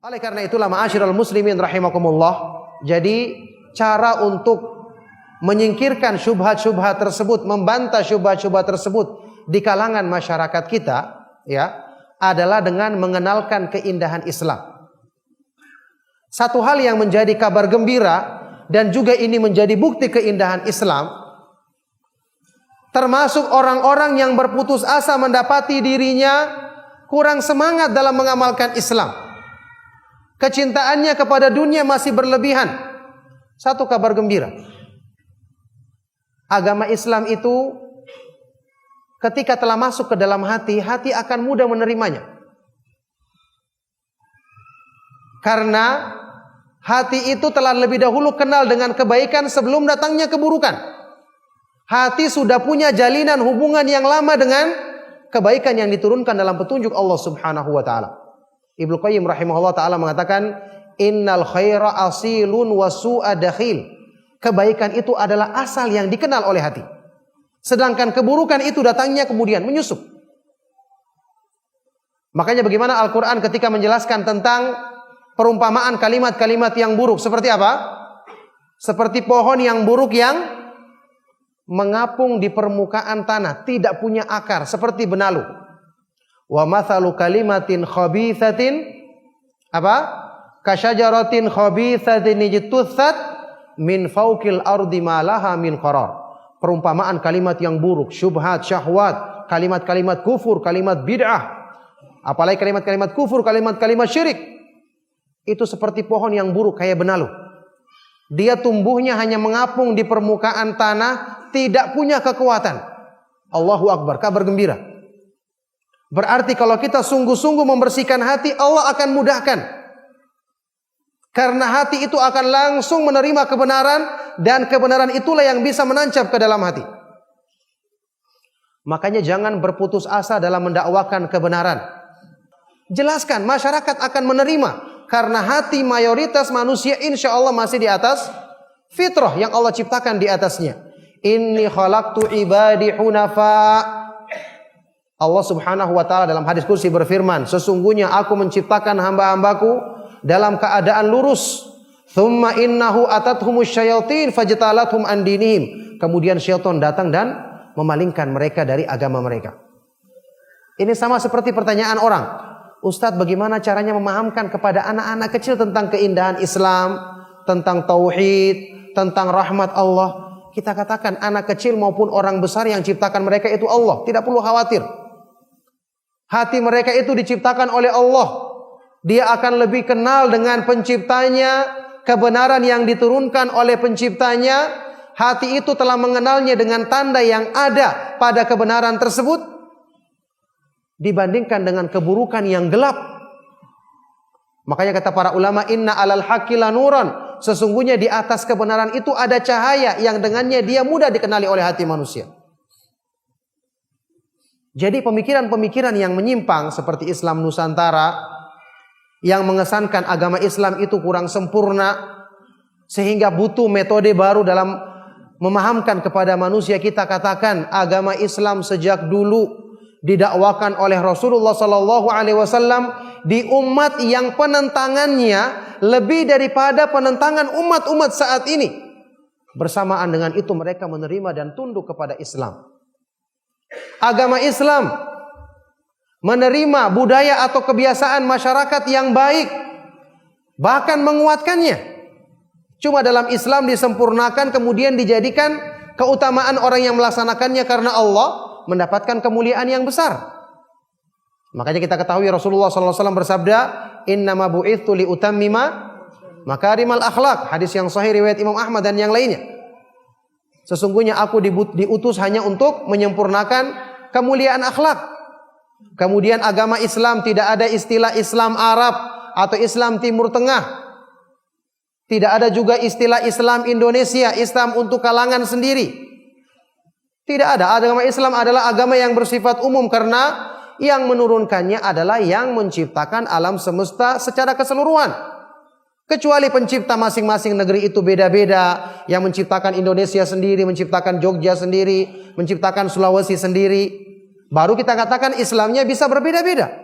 Oleh karena itulah ma'asyiral muslimin rahimakumullah, jadi cara untuk menyingkirkan syubhat-syubhat tersebut, membantah syubhat-syubhat tersebut di kalangan masyarakat kita, ya, adalah dengan mengenalkan keindahan Islam. Satu hal yang menjadi kabar gembira dan juga ini menjadi bukti keindahan Islam, termasuk orang-orang yang berputus asa mendapati dirinya kurang semangat dalam mengamalkan Islam. Kecintaannya kepada dunia masih berlebihan. Satu kabar gembira. Agama Islam itu ketika telah masuk ke dalam hati, hati akan mudah menerimanya. Karena hati itu telah lebih dahulu kenal dengan kebaikan sebelum datangnya keburukan. Hati sudah punya jalinan hubungan yang lama dengan kebaikan yang diturunkan dalam petunjuk Allah Subhanahu wa taala. Ibnu Qayyim rahimahullah taala mengatakan, innal khaira asilun wa su'a dakhil. Kebaikan itu adalah asal yang dikenal oleh hati. Sedangkan keburukan itu datangnya kemudian menyusup. Makanya bagaimana Al-Quran ketika menjelaskan tentang perumpamaan kalimat-kalimat yang buruk. Seperti apa? Seperti pohon yang buruk yang mengapung di permukaan tanah, tidak punya akar, seperti benalu. Wa mathalu kalimatin khabithatin apa? Kasyajaratin khabithatin ijtutsat min fawqil ardi ma laha min qarar. Perumpamaan kalimat yang buruk, syubhat, syahwat, kalimat-kalimat kufur, kalimat bid'ah, apalagi kalimat-kalimat kufur, kalimat-kalimat syirik. Itu seperti pohon yang buruk kayak benalu. Dia tumbuhnya hanya mengapung di permukaan tanah, tidak punya kekuatan. Allahu Akbar, kabar gembira. Berarti kalau kita sungguh-sungguh membersihkan hati, Allah akan mudahkan. Karena hati itu akan langsung menerima kebenaran, dan kebenaran itulah yang bisa menancap ke dalam hati. Makanya jangan berputus asa dalam mendakwakan kebenaran. Jelaskan, masyarakat akan menerima. Karena hati mayoritas manusia insya Allah masih di atas fitrah yang Allah ciptakan di atasnya. Inni khalaqtu ibadi hunafa. Allah Subhanahu wa taala dalam hadis kursi berfirman, sesungguhnya aku menciptakan hamba-hambaku dalam keadaan lurus. Tsumma innahu atathumus syayatin fajtalathum an dinihim. Kemudian syaitan datang dan memalingkan mereka dari agama mereka. Ini sama seperti pertanyaan orang, Ustadz, bagaimana caranya memahamkan kepada anak-anak kecil tentang keindahan Islam, tentang tauhid, tentang rahmat Allah? Kita katakan anak kecil maupun orang besar yang ciptakan mereka itu Allah, tidak perlu khawatir. Hati mereka itu diciptakan oleh Allah. Dia akan lebih kenal dengan penciptanya, kebenaran yang diturunkan oleh penciptanya. Hati itu telah mengenalnya dengan tanda yang ada pada kebenaran tersebut, dibandingkan dengan keburukan yang gelap. Makanya kata para ulama, inna alal haqqi lanuran. Sesungguhnya di atas kebenaran itu ada cahaya yang dengannya dia mudah dikenali oleh hati manusia. Jadi pemikiran-pemikiran yang menyimpang seperti Islam Nusantara, yang mengesankan agama Islam itu kurang sempurna, sehingga butuh metode baru dalam memahamkan kepada manusia. Kita katakan agama Islam sejak dulu didakwakan oleh Rasulullah sallallahu alaihi wasallam di umat yang penentangannya lebih daripada penentangan umat-umat saat ini. Bersamaan dengan itu mereka menerima dan tunduk kepada Islam. Agama Islam menerima budaya atau kebiasaan masyarakat yang baik, bahkan menguatkannya. Cuma dalam Islam disempurnakan, kemudian dijadikan keutamaan orang yang melaksanakannya karena Allah mendapatkan kemuliaan yang besar. Makanya kita ketahui Rasulullah SAW bersabda, innama bu'ithu liutammima makarimal akhlak. Hadis yang sahih riwayat Imam Ahmad dan yang lainnya. Sesungguhnya aku diutus hanya untuk menyempurnakan kemuliaan akhlak. Kemudian agama Islam tidak ada istilah Islam Arab atau Islam Timur Tengah. Tidak ada juga istilah Islam Indonesia, Islam untuk kalangan sendiri. Tidak ada. Agama Islam adalah agama yang bersifat umum karena yang menurunkannya adalah yang menciptakan alam semesta secara keseluruhan. Kecuali pencipta masing-masing negeri itu beda-beda. Yang menciptakan Indonesia sendiri, menciptakan Jogja sendiri, menciptakan Sulawesi sendiri. Baru kita katakan Islamnya bisa berbeda-beda.